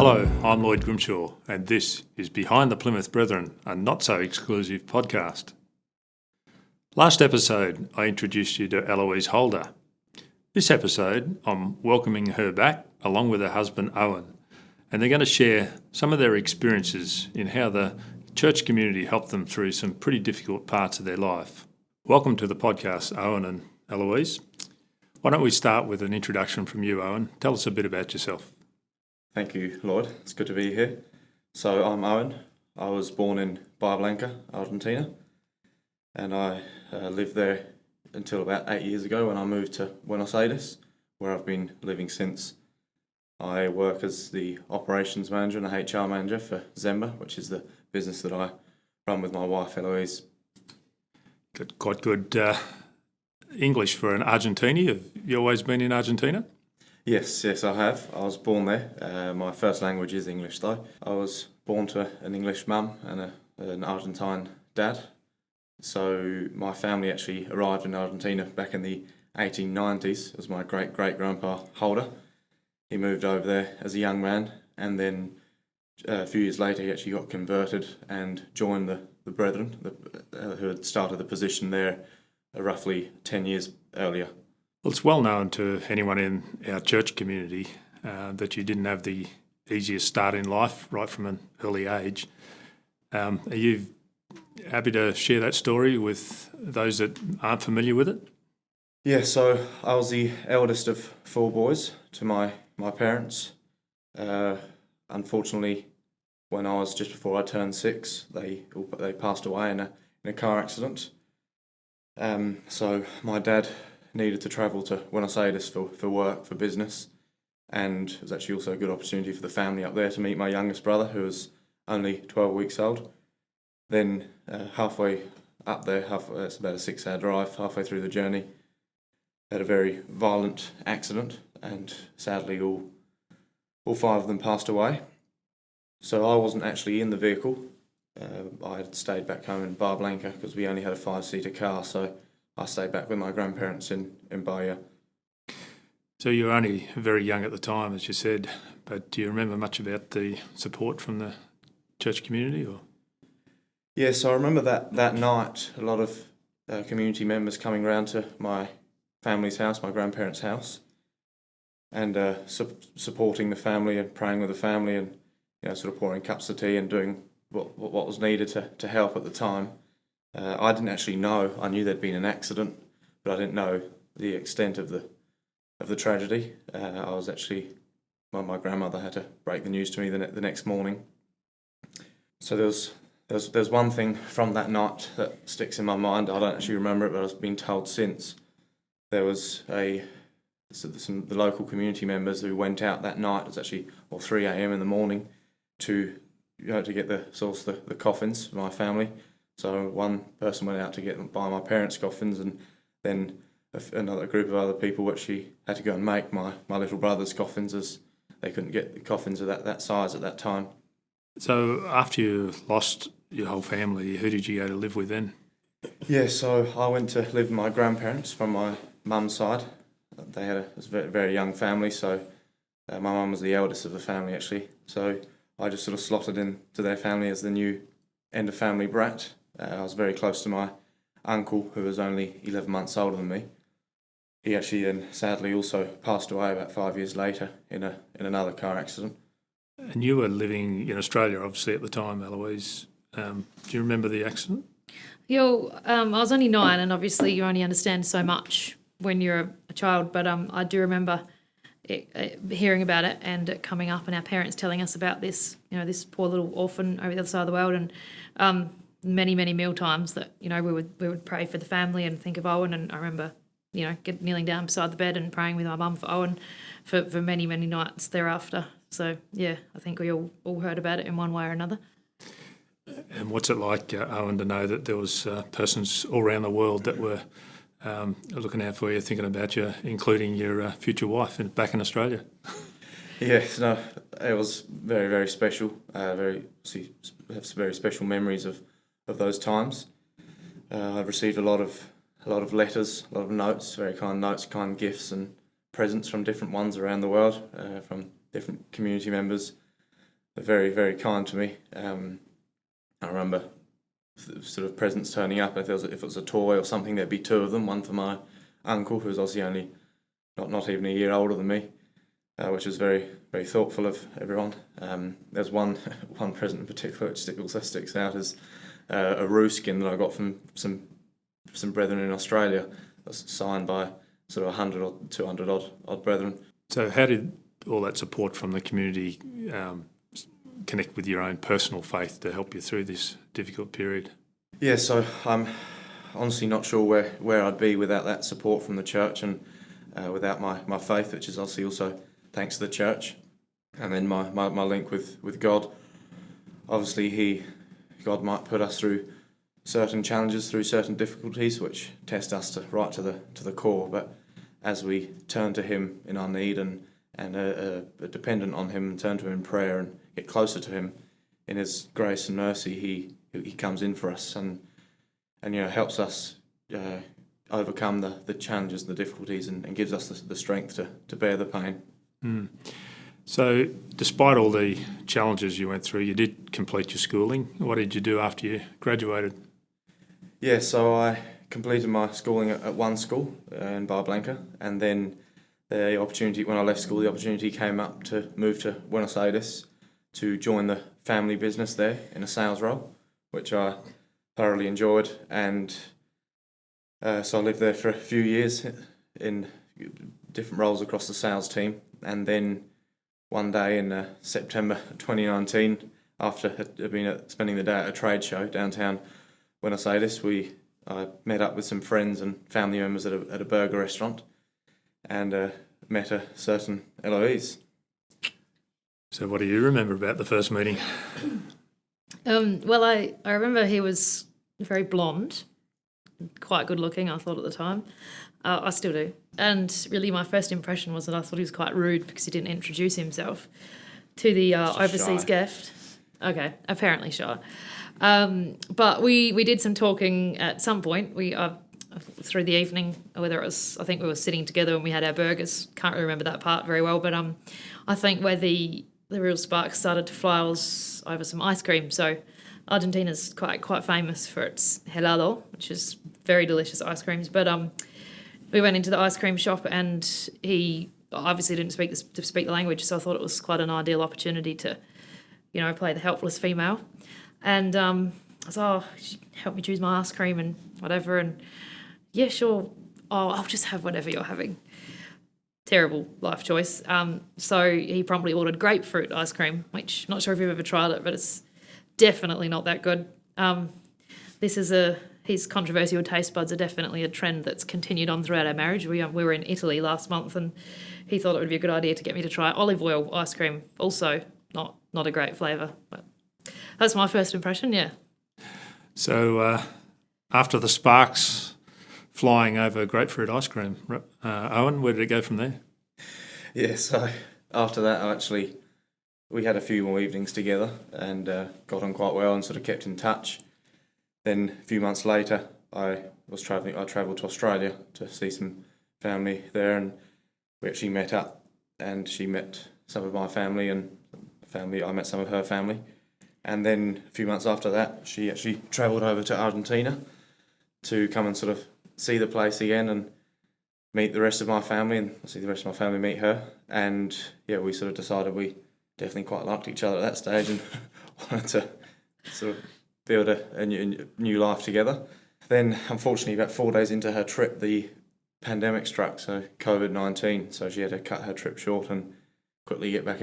Hello, I'm Lloyd Grimshaw, and this is Behind the Plymouth Brethren, a not-so-exclusive podcast. Last episode, I introduced you to Eloise Holder. This episode, I'm welcoming her back, along with her husband Owen, and they're going to share some of their experiences in how the church community helped them through some pretty difficult parts of their life. Welcome to the podcast, Owen and Eloise. Why don't we start with an introduction from you, Owen? Tell us a bit about yourself. Thank you, Lloyd. It's good to be here. So I'm Owen. I was born in Bahia Blanca, Argentina, and I lived there until about 8 years ago when I moved to Buenos Aires, where I've been living since. I work as the operations manager and the HR manager for Zembr, which is the business that I run with my wife, Eloise. Quite good English for an Argentinian. Have you always been in Argentina? Yes, I have. I was born there. My first language is English, though. I was born to an English mum and an Argentine dad. So my family actually arrived in Argentina back in the 1890s. It was my great-great-grandpa Holder. He moved over there as a young man, and then a few years later he actually got converted and joined the Brethren, who had started the position there roughly 10 years earlier. Well, it's well known to anyone in our church community that you didn't have the easiest start in life right from an early age. Are you happy to share that story with those that aren't familiar with it? Yeah, so I was the eldest of four boys to my parents. Unfortunately, when I was just before I turned 6, they passed away in a car accident. So my dad needed to travel to Buenos Aires for work, for business, and it was actually also a good opportunity for the family up there to meet my youngest brother, who was only 12 weeks old. Then halfway up there, it's about a 6-hour drive, halfway through the journey, had a very violent accident, and sadly all 5 of them passed away. So I wasn't actually in the vehicle. I had stayed back home in Bahia Blanca because we only had a 5-seater car, so I stayed back with my grandparents in Bahia. So you were only very young at the time, as you said, but do you remember much about the support from the church community? Or? Yeah, so I remember that night, a lot of community members coming around to my family's house, my grandparents' house, and supporting the family and praying with the family and sort of pouring cups of tea and doing what was needed to help at the time. I didn't actually know. I knew there'd been an accident, but I didn't know the extent of the tragedy. I was actually, my grandmother had to break the news to me the next morning. So there's one thing from that night that sticks in my mind. I don't actually remember it, but I've been told since. There was the local community members who went out that night. It was actually 3 a.m. in the morning to get the coffins for my family. So one person went out to buy my parents' coffins, and then another group of other people actually had to go and make my little brother's coffins, as they couldn't get the coffins of that size at that time. So after you lost your whole family, who did you go to live with then? Yeah, so I went to live with my grandparents from my mum's side. They had a very, very young family, so my mum was the eldest of the family actually. So I just sort of slotted into their family as the new end of family brat. I was very close to my uncle, who was only 11 months older than me. He actually then sadly also passed away about 5 years later in another car accident. And you were living in Australia, obviously, at the time, Eloise. Do you remember the accident? Yeah, I was only 9, and obviously you only understand so much when you're a child, but I do remember hearing about it and it coming up and our parents telling us about this, this poor little orphan over the other side of the world, and many meal times that we would pray for the family and think of Owen. And I remember kneeling down beside the bed and praying with my mum for Owen for many nights thereafter. So yeah, I think we all heard about it in one way or another. And what's it like, Owen, to know that there was persons all around the world that were looking out for you, thinking about you, including your future wife back in Australia? Yes, no, it was very, very special. Have very special memories of those times. I've received a lot of letters, a lot of notes, very kind notes, kind gifts and presents from different ones around the world, from different community members. They're very, very kind to me. I remember sort of presents turning up. If it was a toy or something, there'd be two of them. One for my uncle, who was obviously only not even a year older than me, which was very, very thoughtful of everyone. There's one present in particular which also sticks out as a roo skin that I got from some brethren in Australia. That's signed by sort of 100 or 200 odd brethren. So how did all that support from the community connect with your own personal faith to help you through this difficult period? Yeah, so I'm honestly not sure where I'd be without that support from the church and without my faith, which is obviously also thanks to the church. And then my link with God. Obviously, God might put us through certain challenges, through certain difficulties, which test us right to the core. But as we turn to Him in our need and are dependent on Him and turn to Him in prayer and get closer to Him in His grace and mercy, He comes in for us and helps us overcome the challenges and the difficulties and gives us the strength to bear the pain. Mm. So despite all the challenges you went through, you did complete your schooling. What did you do after you graduated? Yeah, so I completed my schooling at one school in Bahia Blanca, and then the opportunity, when I left school, the opportunity came up to move to Buenos Aires to join the family business there in a sales role, which I thoroughly enjoyed. And so I lived there for a few years in different roles across the sales team. And then one day in September 2019, after spending the day at a trade show downtown Buenos Aires, I met up with some friends and family members at a burger restaurant and met a certain Eloise. So what do you remember about the first meeting? Well, I remember he was very blonde, quite good looking, I thought at the time. I still do. And really my first impression was that I thought he was quite rude because he didn't introduce himself to the overseas shy. guest. Okay, apparently shy. But we did some talking at some point. We through the evening, whether it was, I think we were sitting together when we had our burgers. Can't really remember that part very well, but I think where the real sparks started to fly was over some ice cream. So Argentina's quite famous for its helado, which is very delicious ice creams. But we went into the ice cream shop and he obviously didn't speak the language, so I thought it was quite an ideal opportunity to, play the helpless female. And I was, help me choose my ice cream and whatever. And yeah, sure. Oh, I'll just have whatever you're having. Terrible life choice. So he promptly ordered grapefruit ice cream, which not sure if you've ever tried it, but it's definitely not that good. His controversial taste buds are definitely a trend that's continued on throughout our marriage. We were in Italy last month and he thought it would be a good idea to get me to try olive oil ice cream. Also not a great flavour, but that's my first impression, yeah. So after the sparks flying over grapefruit ice cream, Owen, where did it go from there? Yeah, so after that, we had a few more evenings together and got on quite well and sort of kept in touch. Then a few months later, I travelled to Australia to see some family there, and we actually met up. And she met some of my family, and I met some of her family. And then a few months after that, she actually travelled over to Argentina to come and sort of see the place again and meet the rest of my family, and see the rest of my family meet her. And yeah, we sort of decided we definitely quite liked each other at that stage and wanted to sort of build a new life together. Then, unfortunately, about 4 days into her trip, the pandemic struck, so COVID-19. So she had to cut her trip short and quickly get back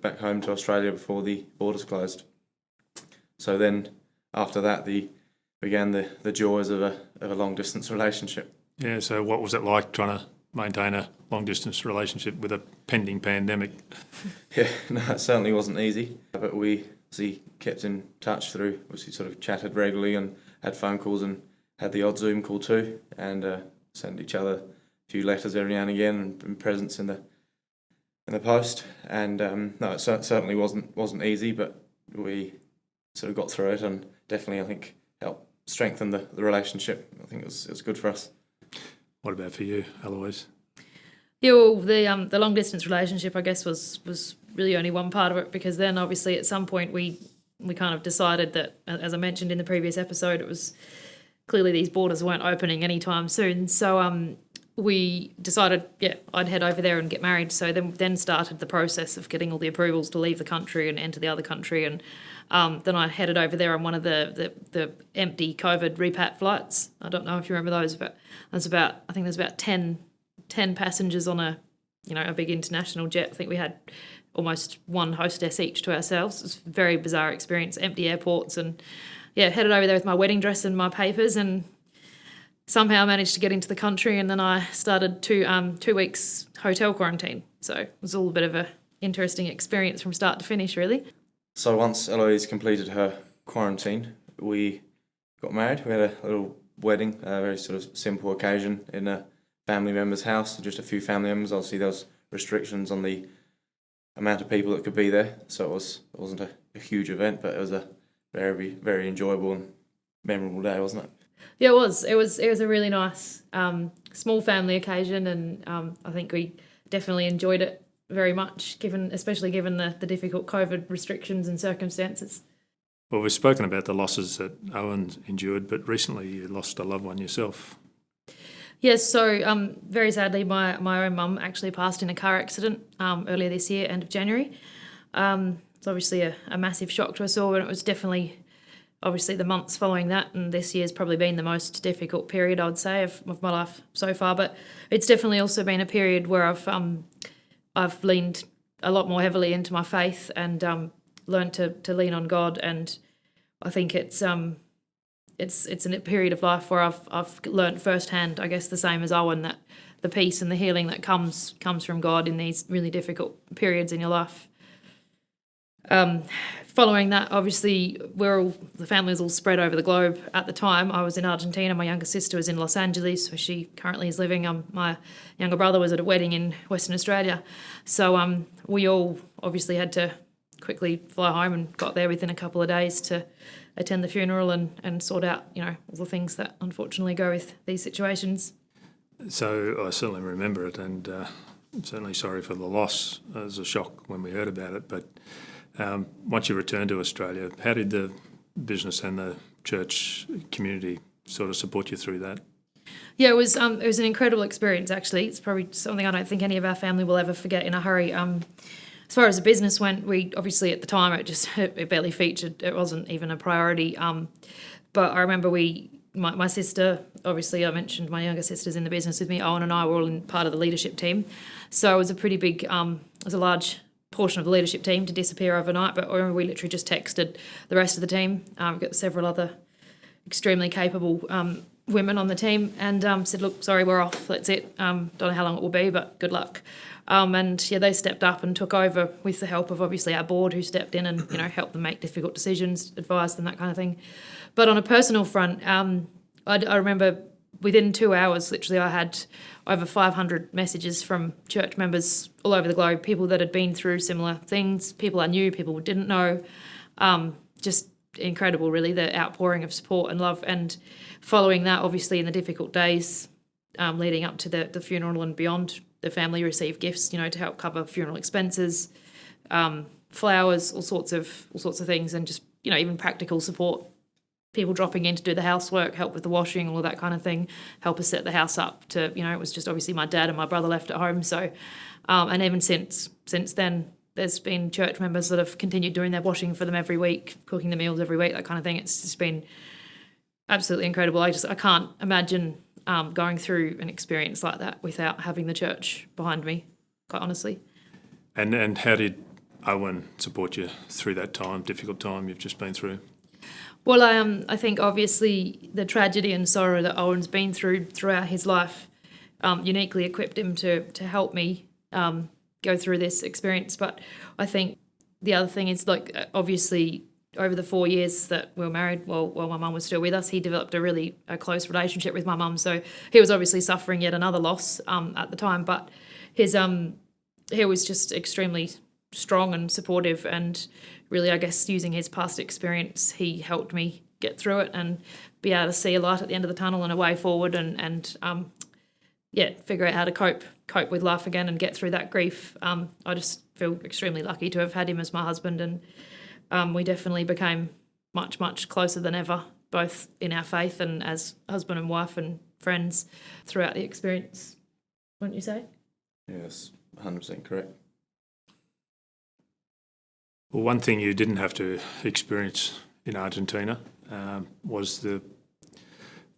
back home to Australia before the borders closed. So then, after that, began the joys of a long distance relationship. Yeah. So what was it like trying to maintain a long distance relationship with a pending pandemic? Yeah, no, it certainly wasn't easy, but we kept in touch through. We sort of chatted regularly and had phone calls and had the odd Zoom call too, and sent each other a few letters every now and again and presents in the post. And no, it certainly wasn't easy, but we sort of got through it, and definitely I think helped strengthen the relationship. I think it was good for us. What about for you, Eloise? Yeah, well, the long distance relationship, I guess, was really only one part of it, because then obviously at some point we kind of decided that, as I mentioned in the previous episode, it was clearly these borders weren't opening anytime soon. So we decided, I'd head over there and get married. So then started the process of getting all the approvals to leave the country and enter the other country. And then I headed over there on one of the empty COVID repat flights. I don't know if you remember those, but I think there's about 10 passengers on a big international jet. I think we had almost one hostess each to ourselves. It was a very bizarre experience, empty airports, and headed over there with my wedding dress and my papers, and somehow managed to get into the country. And then I started 2 weeks hotel quarantine. So it was all a bit of a interesting experience from start to finish, really. So once Eloise completed her quarantine, we got married. We had a little wedding, a very sort of simple occasion in a family member's house, just a few family members. Obviously, there was restrictions on the amount of people that could be there, so it wasn't a huge event, but it was a very, very enjoyable and memorable day, wasn't it? Yeah, it was. It was a really nice small family occasion, and I think we definitely enjoyed it very much, especially given the difficult COVID restrictions and circumstances. Well, we've spoken about the losses that Owen endured, but recently you lost a loved one yourself. Yes, so very sadly, my own mum actually passed in a car accident earlier this year, end of January. It's obviously a massive shock to us all, and it was definitely, obviously, the months following that, and this year's probably been the most difficult period, I would say, of my life so far. But it's definitely also been a period where I've leaned a lot more heavily into my faith and learned to lean on God, and I think it's a period of life where I've learnt firsthand, I guess, the same as Owen, that the peace and the healing that comes from God in these really difficult periods in your life. Following that, obviously, the family was all spread over the globe. At the time, I was in Argentina. My younger sister was in Los Angeles, where she currently is living. My younger brother was at a wedding in Western Australia. So we all obviously had to quickly fly home and got there within a couple of days to attend the funeral and sort out, all the things that unfortunately go with these situations. So I certainly remember it, and I'm certainly sorry for the loss. It was a shock when we heard about it, but once you returned to Australia, how did the business and the church community sort of support you through that? Yeah, it was an incredible experience, actually. It's probably something I don't think any of our family will ever forget in a hurry. As far as the business went, we obviously at the time it barely featured. It wasn't even a priority. But I remember my sister, obviously I mentioned my younger sister's in the business with me. Owen and I were all in part of the leadership team. So it was a pretty big, it was a large portion of the leadership team to disappear overnight. But I remember we literally just texted the rest of the team. We've got several other extremely capable women on the team and said, look, sorry, we're off. That's it. Don't know how long it will be, but good luck. And they stepped up and took over with the help of obviously our board, who stepped in and helped them make difficult decisions, advised them, that kind of thing. But on a personal front, I remember within 2 hours, literally, I had over 500 messages from church members all over the globe, people that had been through similar things, people I knew, people who didn't know. Just incredible, really, the outpouring of support and love. And following that, obviously, in the difficult days leading up to the funeral and beyond, the family received gifts, to help cover funeral expenses, flowers, all sorts of things, and just even practical support. People dropping in to do the housework, help with the washing, all of that kind of thing, help us set the house up. It was just obviously my dad and my brother left at home. So, and even since then, there's been church members that have continued doing their washing for them every week, cooking the meals every week, that kind of thing. It's just been absolutely incredible. I can't imagine going through an experience like that without having the church behind me, quite honestly. And how did Owen support you through that difficult time you've just been through? Well, I think obviously the tragedy and sorrow that Owen's been throughout his life uniquely equipped him to help me go through this experience. But I think the other thing is, obviously, over the 4 years that we were married, while my mum was still with us, he developed a close relationship with my mum. So he was obviously suffering yet another loss at the time, but he was just extremely strong and supportive, and really, I guess, using his past experience, he helped me get through it and be able to see a light at the end of the tunnel and a way forward and figure out how to cope cope with life again and get through that grief. I just feel extremely lucky to have had him as my husband, and we definitely became much, much closer than ever, both in our faith and as husband and wife and friends throughout the experience, wouldn't you say? Yes, 100% correct. Well, one thing you didn't have to experience in Argentina was the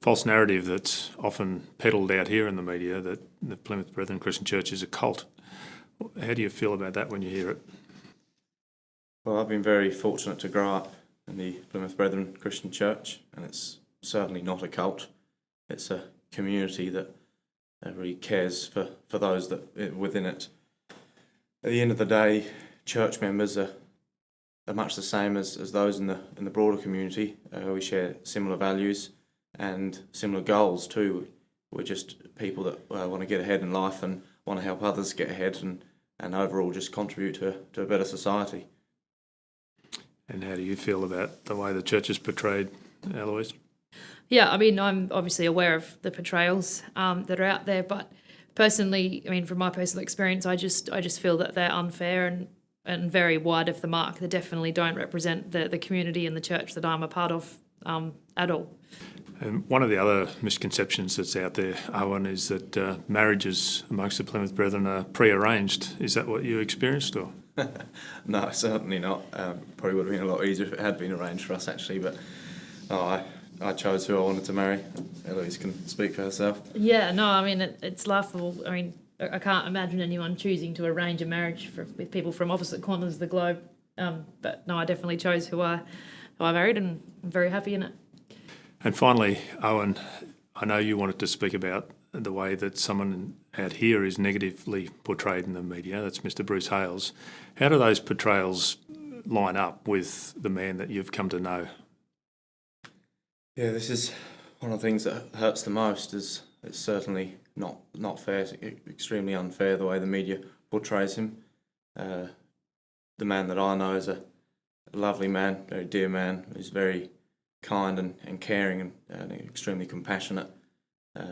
false narrative that's often peddled out here in the media that the Plymouth Brethren Christian Church is a cult. How do you feel about that when you hear it? Well, I've been very fortunate to grow up in the Plymouth Brethren Christian Church, and it's certainly not a cult. It's a community that really cares for those that within it. At the end of the day, church members are much the same as those in the broader community. We share similar values and similar goals too. We're just people that want to get ahead in life and want to help others get ahead and overall just contribute to a better society. And how do you feel about the way the church is portrayed, Eloise? Yeah, I mean, I'm obviously aware of the portrayals that are out there, but personally, I mean, from my personal experience, I just feel that they're unfair and very wide of the mark. They definitely don't represent the community and the church that I'm a part of at all. And one of the other misconceptions that's out there, Owen, is that marriages amongst the Plymouth Brethren are pre-arranged. Is that what you experienced, or? No, certainly not. Probably would have been a lot easier if it had been arranged for us, actually, but I chose who I wanted to marry. Eloise can speak for herself. Yeah, no, I mean, it's laughable. I mean, I can't imagine anyone choosing to arrange a marriage with people from opposite corners of the globe. But no, I definitely chose who I married, and I'm very happy in it. And finally, Owen, I know you wanted to speak about the way that someone out here is negatively portrayed in the media. That's Mr. Bruce Hales. How do those portrayals line up with the man that you've come to know? Yeah, this is one of the things that hurts the most. Is it's certainly not fair. It's extremely unfair the way the media portrays him. The man that I know is a lovely man, very dear man, who's very kind and caring and extremely compassionate.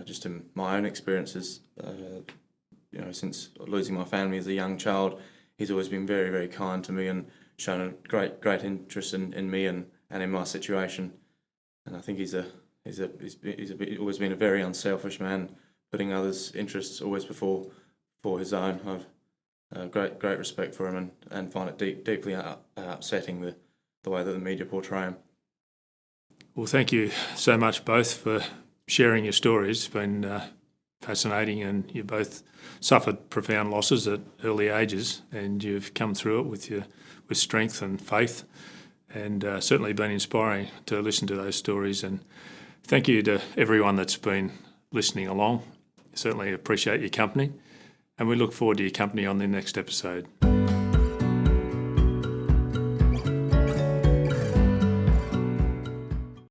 Just in my own experiences, since losing my family as a young child, he's always been very, very kind to me and shown a great interest in me and in my situation. And I think he's always been a very unselfish man, putting others' interests always before his own. I've great respect for him and find it deeply upsetting the way that the media portray him. Well, thank you so much both for sharing your stories. It's been fascinating, and you both suffered profound losses at early ages, and you've come through it with strength and faith, and certainly been inspiring to listen to those stories. And thank you to everyone that's been listening along. Certainly appreciate your company, and we look forward to your company on the next episode.